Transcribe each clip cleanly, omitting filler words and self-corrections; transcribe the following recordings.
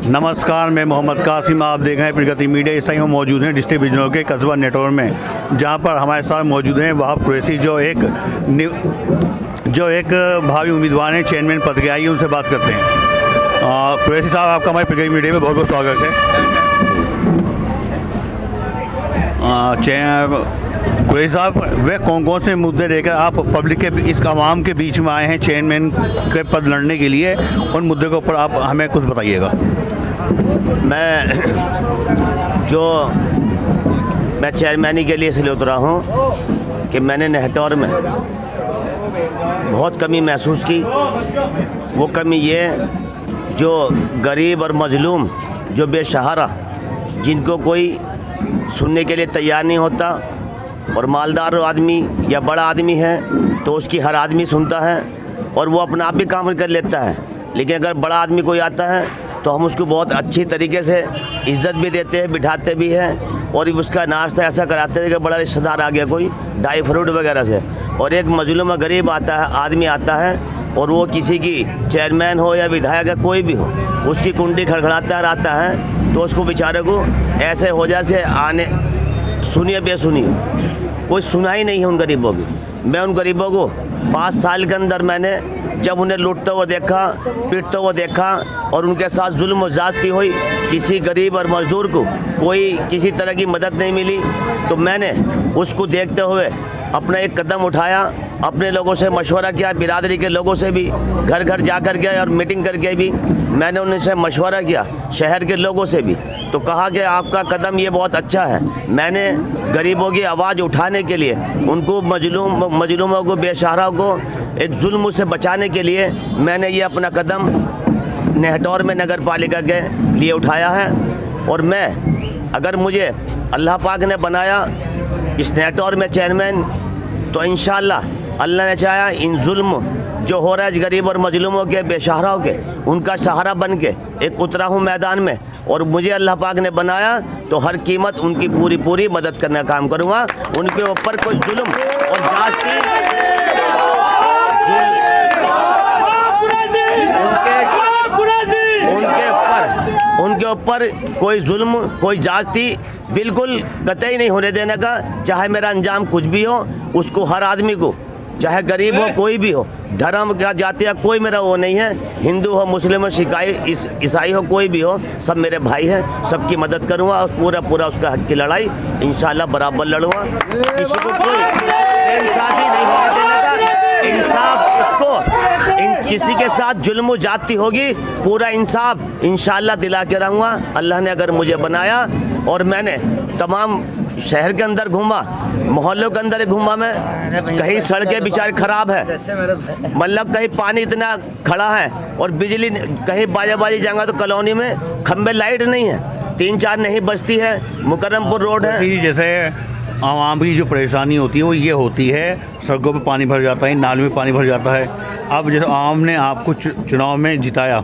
नमस्कार, मैं मोहम्मद कासिम, आप देख रहे हैं प्रगति मीडिया। इस टाइम हम मौजूद हैं डिस्ट्रिक्ट बिजनौर के कस्बा नेटवर्क में, जहां पर हमारे साथ मौजूद हैं वहाब कुरैशी, जो एक भावी उम्मीदवार हैं चेयरमैन पद के। आइए उनसे बात करते हैं। कुरैशी साहब, आपका हमारे प्रगति मीडिया में बहुत बहुत स्वागत है। कुरैशी साहब, वे कौन से मुद्दे लेकर आप पब्लिक के इस आवाम के बीच में आए हैं चेयरमैन के पद लड़ने के लिए? उन मुद्दे के ऊपर आप हमें कुछ बताइएगा। मैं चेयरमैनी के लिए इसलिए उतरा हूँ कि मैंने नेहटौर में बहुत कमी महसूस की। वो कमी ये, जो गरीब और मजलूम, जो बेसहारा, जिनको कोई सुनने के लिए तैयार नहीं होता, और मालदार आदमी या बड़ा आदमी है तो उसकी हर आदमी सुनता है और वो अपना आप भी काम कर लेता है। लेकिन अगर बड़ा आदमी कोई आता है तो हम उसको बहुत अच्छी तरीके से इज़्ज़त भी देते हैं, बिठाते भी हैं, और उसका नाश्ता ऐसा कराते हैं कि बड़ा रिश्तेदार आ गया कोई ड्राई फ्रूट वगैरह से। और एक मजलूम गरीब आता है, आदमी आता है, और वो किसी की चेयरमैन हो या विधायक या कोई भी हो, उसकी कुंडी खड़खड़ाता है, आता है तो उसको बेचारे को ऐसे हो जैसे आने सुनिए बेसुनिए, कोई सुना ही नहीं है उन गरीबों की। मैं उन गरीबों को 5 साल के अंदर मैंने जब उन्हें लूटते हुए देखा, पीटते हुए देखा, और उनके साथ जुल्म और ज़्यादती हुई, किसी गरीब और मज़दूर को कोई किसी तरह की मदद नहीं मिली, तो मैंने उसको देखते हुए अपना एक कदम उठाया। अपने लोगों से मशवरा किया, बिरादरी के लोगों से भी घर घर जा कर के और मीटिंग करके भी मैंने उनसे मशवरा किया, शहर के लोगों से भी। तो कहा कि आपका कदम ये बहुत अच्छा है। मैंने गरीबों की आवाज़ उठाने के लिए, उनको मजलूमों को, बेसहारा को एक जुल्म से बचाने के लिए मैंने ये अपना कदम नेहटौर में नगर पालिका के लिए उठाया है। और मैं, अगर मुझे अल्लाह पाक ने बनाया इस नेहटौर में चेयरमैन, तो इंशाअल्लाह अल्लाह ने चाहा इन जुल्म जो हो रहा है गरीब और मजलूमों के, बेसहाराओं के, उनका सहारा बन के एक उतरा हूँ मैदान में। और मुझे अल्लाह पाक ने बनाया तो हर कीमत उनकी पूरी मदद करने का काम करूँगा। उनके ऊपर कोई जुल्म और जाति, उनके ऊपर कोई जुल्म, कोई जाति बिल्कुल कतई नहीं होने देने का। चाहे मेरा अंजाम कुछ भी हो, उसको हर आदमी को, चाहे गरीब हो, कोई भी हो, धर्म का, जाति का कोई मेरा वो नहीं है। हिंदू हो, मुस्लिम हो, ईसाई हो, कोई भी हो, सब मेरे भाई हैं। सबकी मदद करूँगा और पूरा उसका हक की लड़ाई इंशाल्लाह बराबर लड़ूँगा। किसी को कोई इंसाफी नहीं होने देने का। इंसाफ उसको, किसी के साथ जुल्म जाती होगी, पूरा इंसाफ इंशाल्लाह दिला के रहूँगा। अल्लाह ने अगर मुझे बनाया, और मैंने तमाम शहर के अंदर घूमा, मोहल्लों के अंदर घूमा, मैं कहीं सड़कें बेचारे ख़राब है, मतलब कहीं पानी इतना खड़ा है, और बिजली कहीं बाजा जाएंगा तो कॉलोनी में खंबे लाइट नहीं है, 3-4 नहीं बजती है। मुकर्रमपुर रोड है। जैसे आवाम की जो परेशानी होती है वो ये होती है, सड़कों पे पानी भर जाता है, नाले में पानी भर जाता है। अब जैसे आवाम ने आपको चुनाव में जिताया,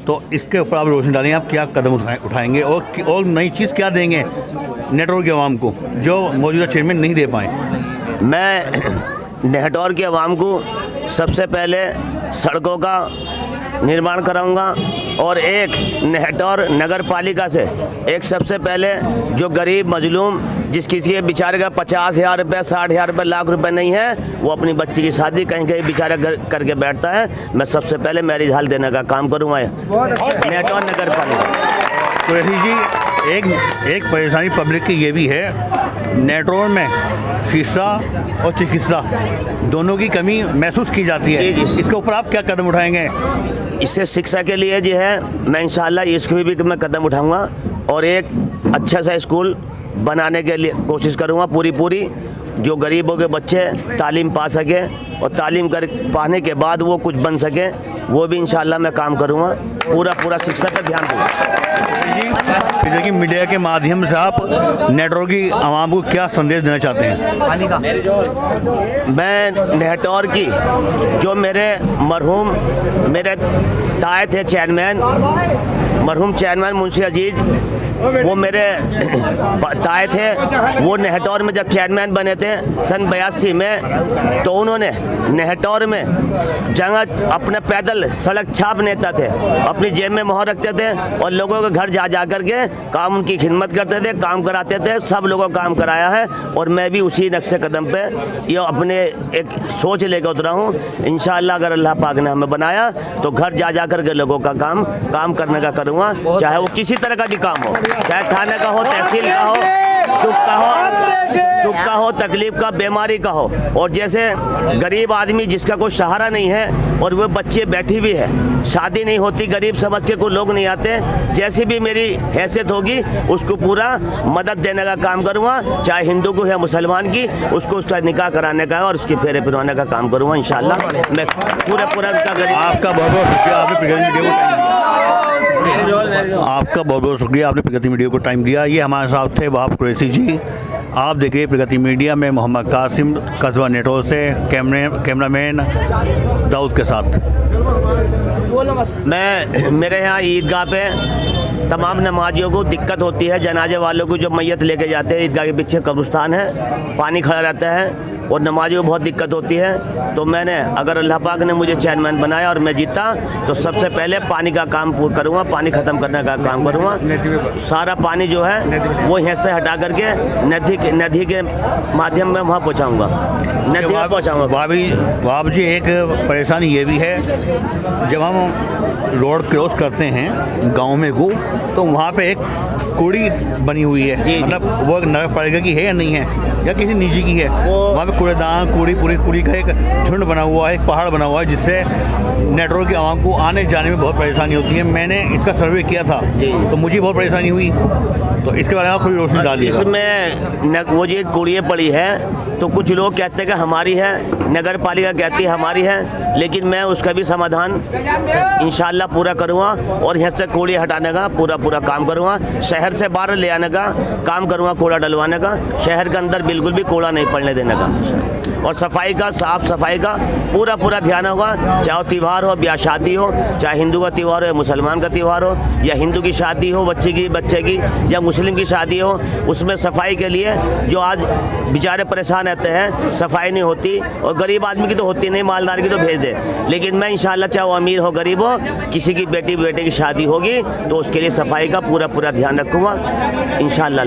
तो इसके ऊपर आप रोशनी डालेंगे, आप क्या कदम उठाएंगे और नई चीज़ क्या देंगे नेटवर्क के आवाम को जो मौजूदा चेयरमैन नहीं दे पाए? मैं नेहटौर के आवाम को सबसे पहले सड़कों का निर्माण कराऊंगा, और एक नेहटौर नगर पालिका से एक सबसे पहले जो गरीब मजलूम, जिस किसी के बेचारे का 50,000 रुपये, 60,000 रुपये, लाख रुपए नहीं है, वो अपनी बच्ची की शादी कहीं बेचारा करके बैठता है, मैं सबसे पहले मैरिज हॉल देने का काम करूँगा नेहटौर नगर पालिका। कुरैशी जी, एक परेशानी पब्लिक की ये भी है, नेटवर्क में शिक्षा और चिकित्सा दोनों की कमी महसूस की जाती है। इसके ऊपर आप क्या कदम उठाएंगे? इससे शिक्षा के लिए जो है मैं इंशाल्लाह इसके भी मैं कदम उठाऊंगा, और एक अच्छा सा स्कूल बनाने के लिए कोशिश करूंगा पूरी, जो गरीबों के बच्चे तालीम पा सके, और तालीम पाने के बाद वो कुछ बन सके, वो भी इंशाल्लाह मैं काम करूंगा। पूरा शिक्षा पर ध्यान दूँगा। देखिए, मीडिया के माध्यम से आप नेटवर्क की आवाम को क्या संदेश देना चाहते हैं? मैं नेहटौर की, जो मेरे मरहूम मेरे ताए थे चेयरमैन मरहूम चेयरमैन मुंशी अजीज, वो मेरे ताए थे। वो नेहटौर में जब चेयरमैन बने थे सन 82 में, तो उन्होंने नेहटौर में जगह अपने पैदल सड़क छाप नेता थे, अपनी जेब में मोहर रखते थे और लोगों के घर जा जा करके काम उनकी खिदमत करते थे, काम कराते थे। सब लोगों को काम कराया है और मैं भी उसी नक्शे कदम पे ये अपने एक सोच लेकर उतरा हूँ। इंशाअल्लाह अगर अल्लाह पाक ने हमें बनाया तो घर जा जा करके लोगों का काम करने का करूँगा, चाहे वो किसी तरह का भी काम हो, चाहे थाने का हो, तहसील का हो, दुख का हो, तकलीफ का, बीमारी का हो। और जैसे गरीब आदमी जिसका कोई सहारा नहीं है और वो बच्चे बैठी भी है, शादी नहीं होती, गरीब समझ के कोई लोग नहीं आते, जैसी भी मेरी हैसियत होगी उसको पूरा मदद देने का काम करूँगा, चाहे हिंदू को या मुसलमान की, उसको उसका निकाह कराने का और उसकी फेरे फिरवाने का काम करूँगा। इंशाअल्लाह मैं पूरा आपका बहुत बहुत शुक्रिया, आपने आपका बहुत बहुत शुक्रिया, आपने प्रगति मीडिया को टाइम दिया। ये हमारे साथ थे वहाब कुरैशी जी। आप देखिए प्रगति मीडिया में मोहम्मद कासिम, कस्बा नेटोर से कैमरामैन दाऊद के साथ। मेरे यहाँ ईदगाह पे तमाम नमाजियों को दिक्कत होती है, जनाजे वालों को जो मैयत लेके जाते हैं, ईदगाह के पीछे कब्रिस्तान है, पानी खड़ा रहता है और नमाजियों को बहुत दिक्कत होती है। तो मैंने, अगर अल्लाह पाक ने मुझे चेयरमैन बनाया और मैं जीता, तो सबसे पहले पानी का काम करूँगा, पानी ख़त्म करने का काम करूँगा। सारा पानी जो है वो यहाँ से हटा करके नदी के माध्यम में वहाँ पहुँचाऊँगा, नदी में पहुँचाऊँगा। वहाब जी, एक परेशानी ये भी है, जब हम रोड क्रॉस करते हैं गाँव में को, तो वहाँ पे एक कूड़ी बनी हुई है, मतलब वो नगर पालिका की है या नहीं है या किसी निजी की है। वहाँ पे कूड़ेदान, पूरी कूड़ी का एक झुंड बना हुआ है, एक पहाड़ बना हुआ है, जिससे नेटवर्क की आवाम को आने जाने में बहुत परेशानी होती है। मैंने इसका सर्वे किया था तो मुझे बहुत परेशानी हुई, तो इसके बारे में थोड़ी रोशनी डालिए। इसमें वो जो कूड़ियाँ पड़ी है, तो कुछ लोग कहते हैं कि हमारी है, नगर पालिका कहती है हमारी है, लेकिन मैं उसका भी समाधान इंशाअल्लाह पूरा करूँगा और यहाँ से कूड़े हटाने का पूरा काम करूँगा। शहर से बाहर ले आने का काम करूँगा, कूड़ा डलवाने का, शहर के अंदर बिल्कुल भी कूड़ा नहीं पड़ने देने का, और सफाई का, साफ़ सफाई का पूरा ध्यान होगा। चाहे त्यौहार हो, ब्याह शादी हो, चाहे हिंदू का त्यौहार हो या मुसलमान का त्यौहार हो, या हिंदू की शादी हो बच्चे की या मुस्लिम की शादी हो, उसमें सफाई के लिए जो आज बेचारे परेशान रहते हैं, सफाई नहीं होती, और गरीब आदमी की तो होती नहीं, मालदार की तो भेज दे। लेकिन मैं इंशाअल्लाह, चाहे वो अमीर हो गरीब हो, किसी की बेटे की शादी होगी तो उसके लिए सफाई का पूरा ध्यान रखूँगा इंशाअल्लाह।